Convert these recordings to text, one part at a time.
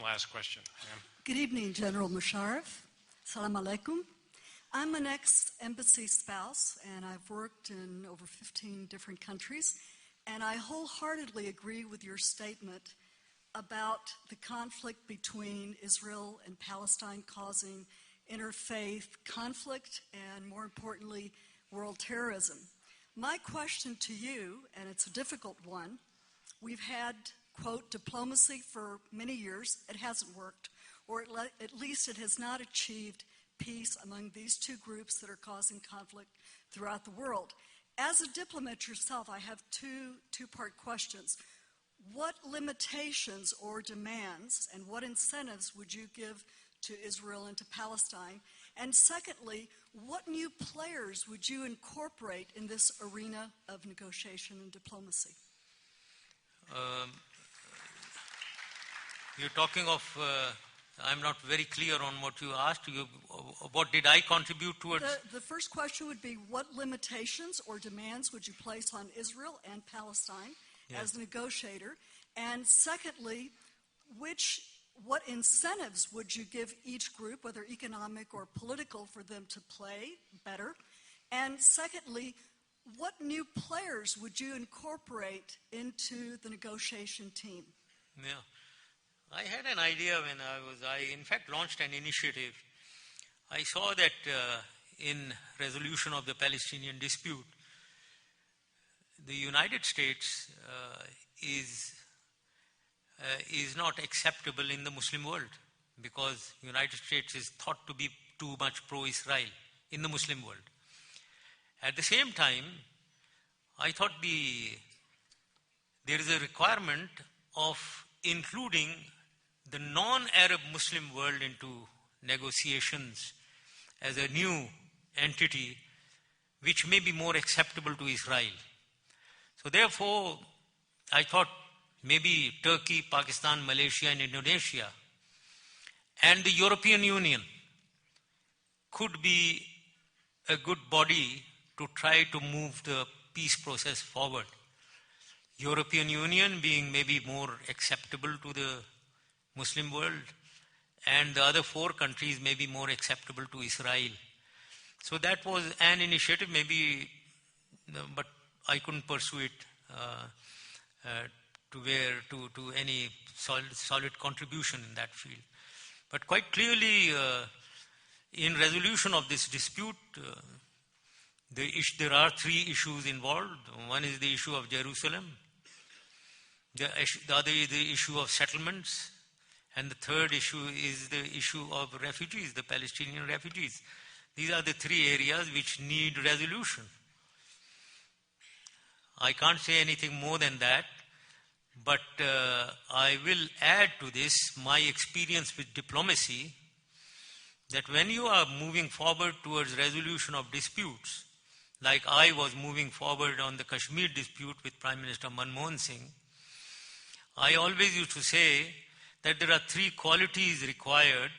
last question. Ma'am. Good evening, General Musharaf. Salam alaikum. I'm an ex-embassy spouse, and I've worked in over 15 different countries, and I wholeheartedly agree with your statement about the conflict between Israel and Palestine causing interfaith conflict and, more importantly, world terrorism. My question to you, and it's a difficult one, we've had, quote, diplomacy for many years. It hasn't worked, or at least it has not achieved peace among these two groups that are causing conflict throughout the world. As a diplomat yourself, I have two-part questions. What limitations or demands and what incentives would you give to Israel and to Palestine? And secondly, what new players would you incorporate in this arena of negotiation and diplomacy? You're talking of, I'm not very clear on what you asked. What did I contribute towards? The first question would be, what limitations or demands would you place on Israel and Palestine as a negotiator? And secondly, what incentives would you give each group, whether economic or political, for them to play better? And secondly, what new players would you incorporate into the negotiation team? Yeah. I had an idea when I in fact launched an initiative. I saw that in resolution of the Palestinian dispute, the United States is not acceptable in the Muslim world, because the United States is thought to be too much pro-Israel in the Muslim world. At the same time, I thought there is a requirement of including the non-Arab Muslim world into negotiations as a new entity which may be more acceptable to Israel. So therefore, I thought maybe Turkey, Pakistan, Malaysia and Indonesia and the European Union could be a good body to try to move the peace process forward. European Union being maybe more acceptable to the Muslim world, and the other 4 countries may be more acceptable to Israel. So that was an initiative, maybe, but I couldn't pursue it to any solid contribution in that field. But quite clearly, in resolution of this dispute, there are 3 issues involved. One is the issue of Jerusalem, the other is the issue of settlements, and the third issue is the issue of refugees, the Palestinian refugees. These are the 3 areas which need resolution. I can't say anything more than that, but I will add to this my experience with diplomacy, that when you are moving forward towards resolution of disputes, like I was moving forward on the Kashmir dispute with Prime Minister Manmohan Singh, I always used to say that there are 3 qualities required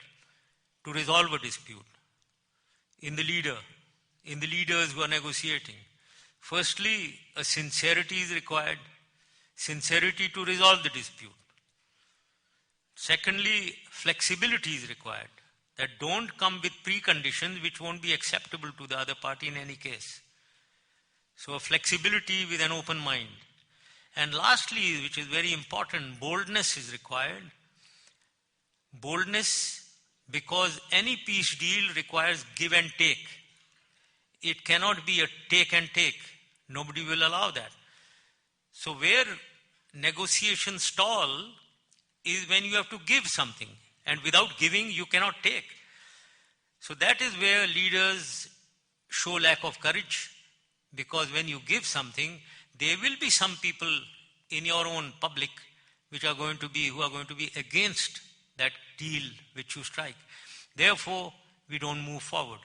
to resolve a dispute in the leaders who are negotiating. Firstly, a sincerity is required, sincerity to resolve the dispute. Secondly, flexibility is required, that don't come with preconditions which won't be acceptable to the other party in any case. So a flexibility with an open mind. And lastly, which is very important, boldness is required. Boldness, because any peace deal requires give and take. It cannot be a take and take. Nobody will allow that. So where negotiations stall is when you have to give something, and without giving you cannot take. So that is where leaders show lack of courage, because when you give something, there will be some people in your own public who are going to be against that deal which you strike. Therefore, we don't move forward.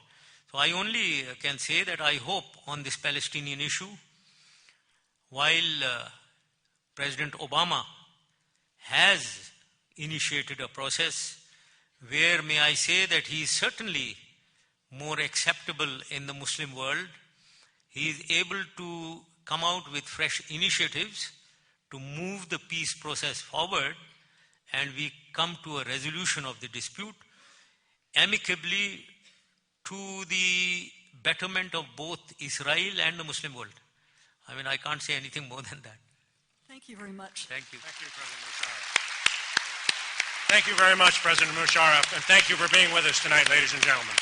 So I only can say that I hope on this Palestinian issue, while President Obama has initiated a process where, may I say, that he is certainly more acceptable in the Muslim world, he is able to come out with fresh initiatives to move the peace process forward, and we come to a resolution of the dispute amicably to the betterment of both Israel and the Muslim world. I mean, I can't say anything more than that. Thank you very much. Thank you. Thank you, President Musharaf. Thank you very much, President Musharaf, and thank you for being with us tonight, ladies and gentlemen.